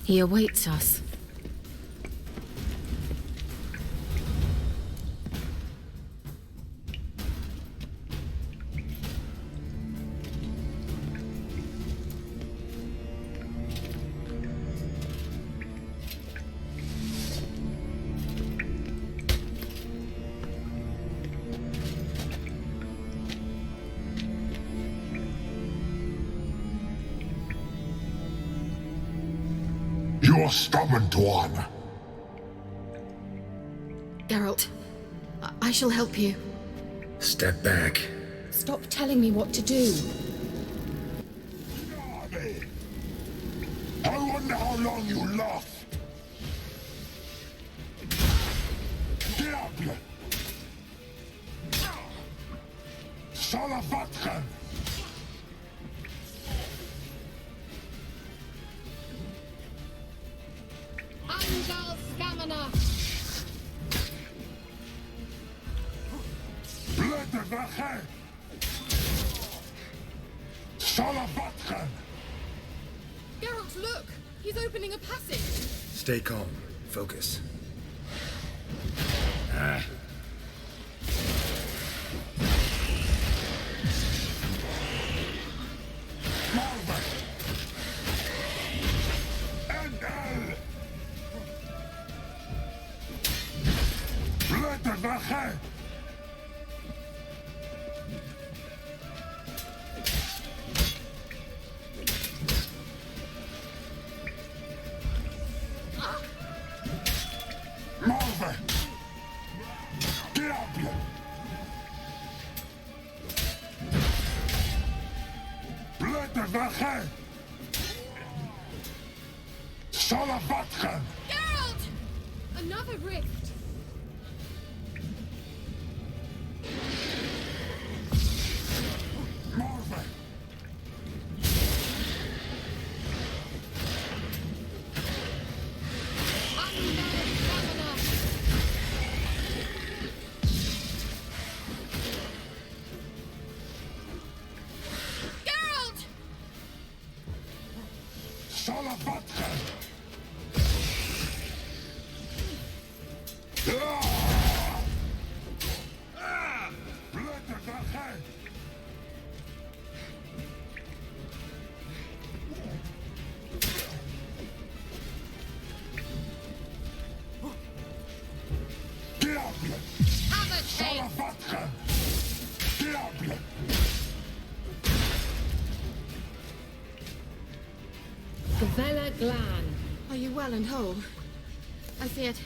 He awaits us. You're stubborn one. Geralt, I shall help you. Step back. Stop telling me what to do. I wonder how long you last. Diable! Salavatran! stamina! Blödewache! Salavatchen! Geralt, look! He's opening a passage! Stay calm. Focus. Malve! NL! Blödewache! Malve! Diable! Blödewache! Salavatchen! Geralt! Another rift! Malve! Unmarried stamina! Geralt! Salavatchen! Blödewache! Diable! Hammer tail! Salavatchen! Diable! Vela Glan. Are you well and whole? I feared.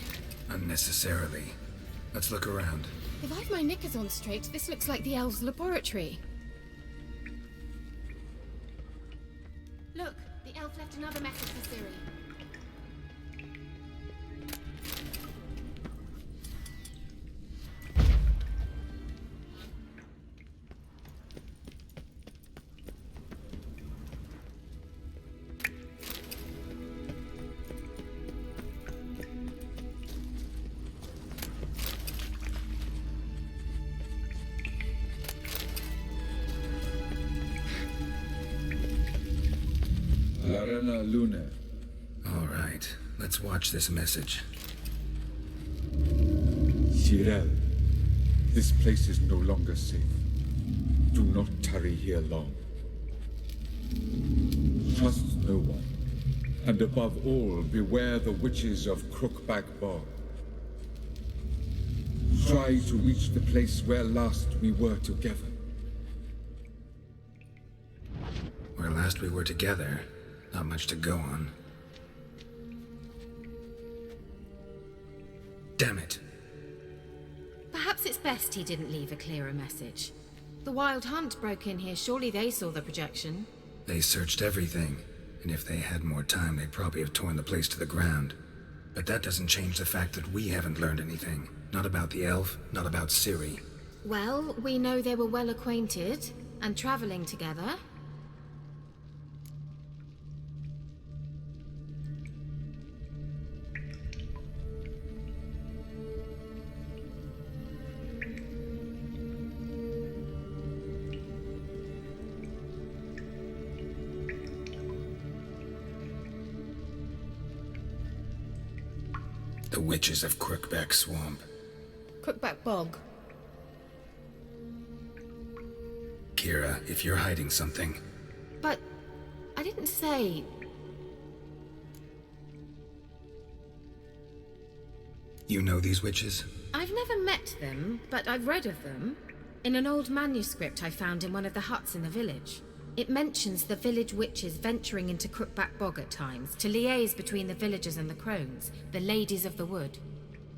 Unnecessarily. Let's look around. If I've my knickers on straight, this looks like the elves' laboratory. Look, the elf left another message for Ciri. Larena Luna. All right. Let's watch this message. Cyril, this place is no longer safe. Do not tarry here long. Trust no one. And above all, beware the witches of Crookback Bog. Try to reach the place where last we were together. Where last we were together, not much to go on. Damn it. Perhaps it's best he didn't leave a clearer message. The Wild Hunt broke in here. Surely they saw the projection. They searched everything, and if they had more time, they'd probably have torn the place to the ground. But that doesn't change the fact that we haven't learned anything. Not about the elf, not about Ciri. Well, we know they were well acquainted and traveling together. The witches of Crookback Swamp. Crookback Bog. Kira, if you're hiding something... But I didn't say. You know these witches? I've never met them, but I've read of them. In an old manuscript I found in one of the huts in the village. It mentions the village witches venturing into Crookback Bog at times to liaise between the villagers and the crones, the ladies of the wood.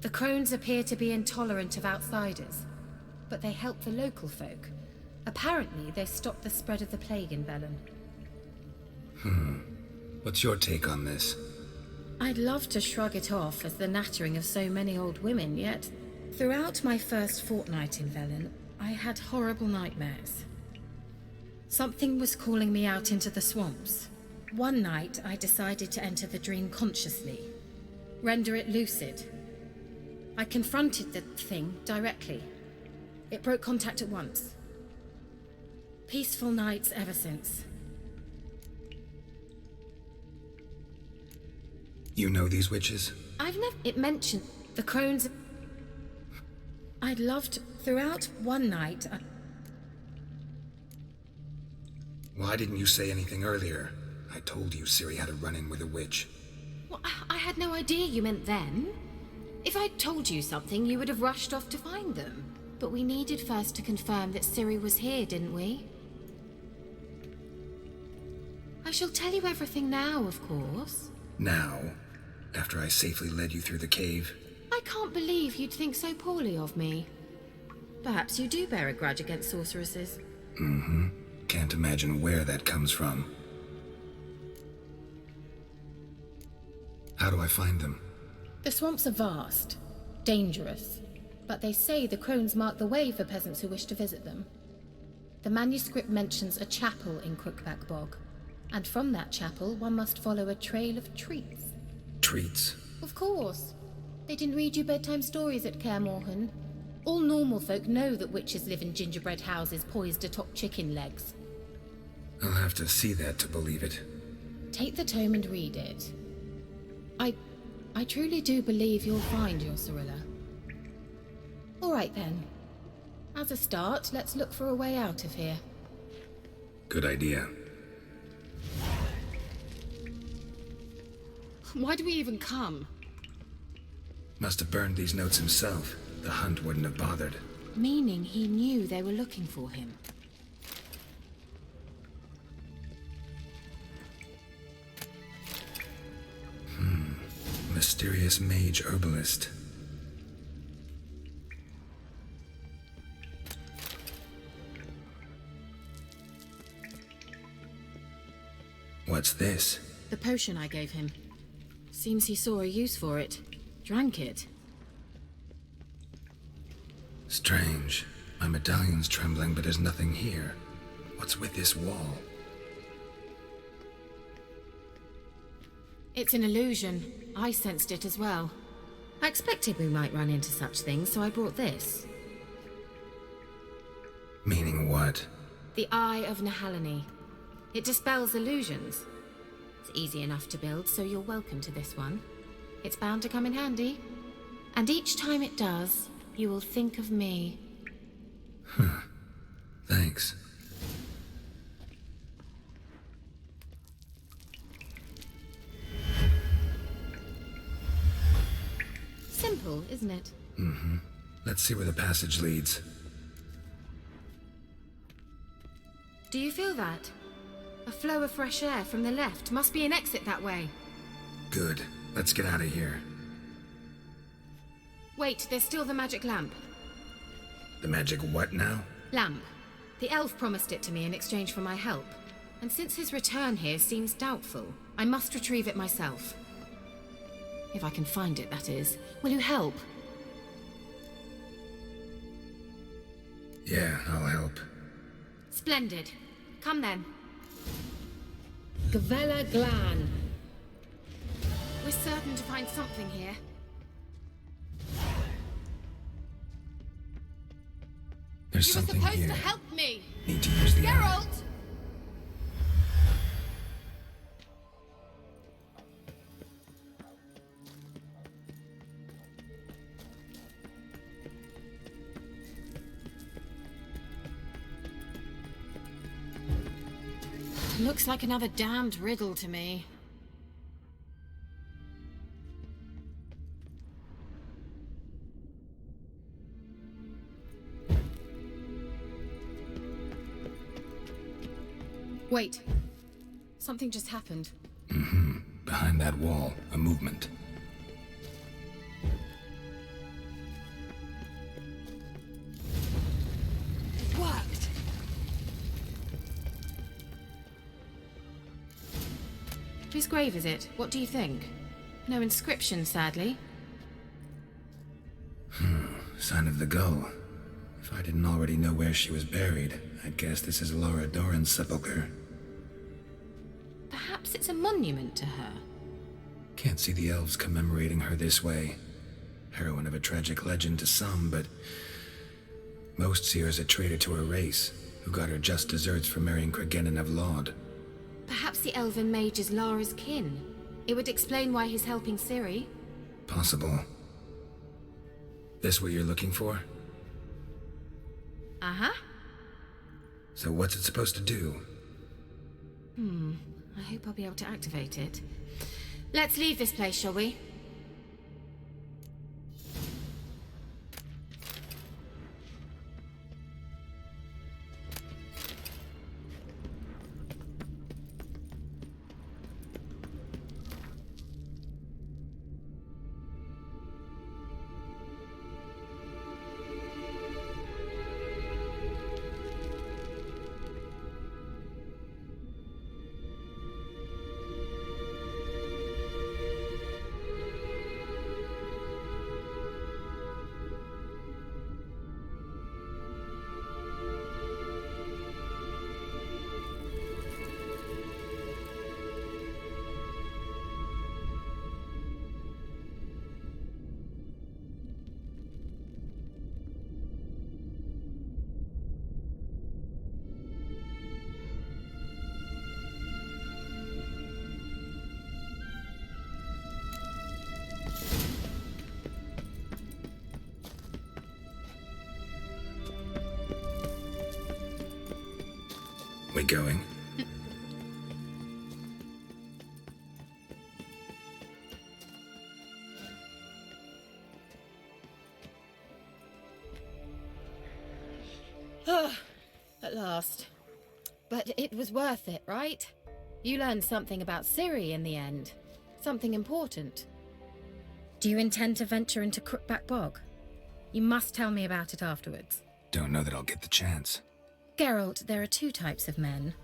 The crones appear to be intolerant of outsiders, but they help the local folk. Apparently, they stopped the spread of the plague in Velen. What's your take on this? I'd love to shrug it off as the nattering of so many old women, yet throughout my first fortnight in Velen, I had horrible nightmares. Something was calling me out into the swamps. One night, I decided to enter the dream consciously. Render it lucid. I confronted the thing directly. It broke contact at once. Peaceful nights ever since. You know these witches? I've never... It mentioned the crones... I'd loved throughout one night... Why didn't you say anything earlier? I told you Ciri had a run-in with a witch. Well, I had no idea you meant then. If I'd told you something, you would have rushed off to find them. But we needed first to confirm that Ciri was here, didn't we? I shall tell you everything now, of course. Now? After I safely led you through the cave? I can't believe you'd think so poorly of me. Perhaps you do bear a grudge against sorceresses. Mm-hmm. Can't imagine where that comes from. How do I find them? The swamps are vast, dangerous, but they say the crones mark the way for peasants who wish to visit them. The manuscript mentions a chapel in Crookback Bog, and from that chapel one must follow a trail of treats. Treats? Of course. They didn't read you bedtime stories at Kaer Morhen. All normal folk know that witches live in gingerbread houses poised atop chicken legs. I'll have to see that to believe it. Take the tome and read it. I truly do believe you'll find your Cirilla. All right then. As a start, let's look for a way out of here. Good idea. Why do we even come? Must have burned these notes himself. The hunt wouldn't have bothered. Meaning he knew they were looking for him. Mysterious mage herbalist. What's this? The potion I gave him. Seems he saw a use for it. Drank it. Strange. My medallion's trembling, but there's nothing here. What's with this wall? It's an illusion. I sensed it as well. I expected we might run into such things, so I brought this. Meaning what? The Eye of Nehaleni. It dispels illusions. It's easy enough to build, so you're welcome to this one. It's bound to come in handy. And each time it does, you will think of me. Thanks. Simple, isn't it? Mm-hmm. Let's see where the passage leads. Do you feel that? A flow of fresh air from the left. Must be an exit that way. Good. Let's get out of here. Wait, there's still the magic lamp. The magic what now? Lamp. The elf promised it to me in exchange for my help. And since his return here seems doubtful, I must retrieve it myself. If I can find it, that is. Will you help? Yeah, I'll help. Splendid. Come then. Gavella Glan. We're certain to find something here. There's You were something supposed here. to help me! Need to use the Geralt! Looks like another damned riddle to me. Wait. Something just happened. Mm-hmm. Behind that wall, a movement. It worked! Whose grave is it? What do you think? No inscription, sadly. Sign of the gull. If I didn't already know where she was buried, I'd guess this is Laura Doran's sepulchre. Perhaps it's a monument to her. Can't see the elves commemorating her this way. Heroine of a tragic legend to some, but most see her as a traitor to her race, who got her just deserts for marrying Cregennan of Laud. Perhaps the elven mage is Lara's kin. It would explain why he's helping Ciri. Possible. This what you're looking for? Uh-huh. So what's it supposed to do? I hope I'll be able to activate it. Let's leave this place, shall we? We going? At last. But it was worth it, right? You learned something about Ciri in the end. Something important. Do you intend to venture into Crookback Bog? You must tell me about it afterwards. Don't know that I'll get the chance. Geralt, there are two types of men.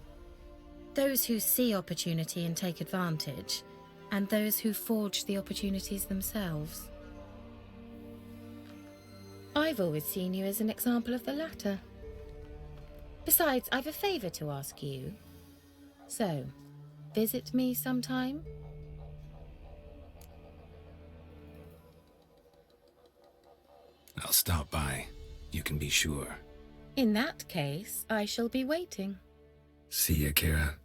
Those who see opportunity and take advantage, and those who forge the opportunities themselves. I've always seen you as an example of the latter. Besides, I've a favour to ask you. So, visit me sometime? I'll stop by. You can be sure. In that case, I shall be waiting. See ya, Kira.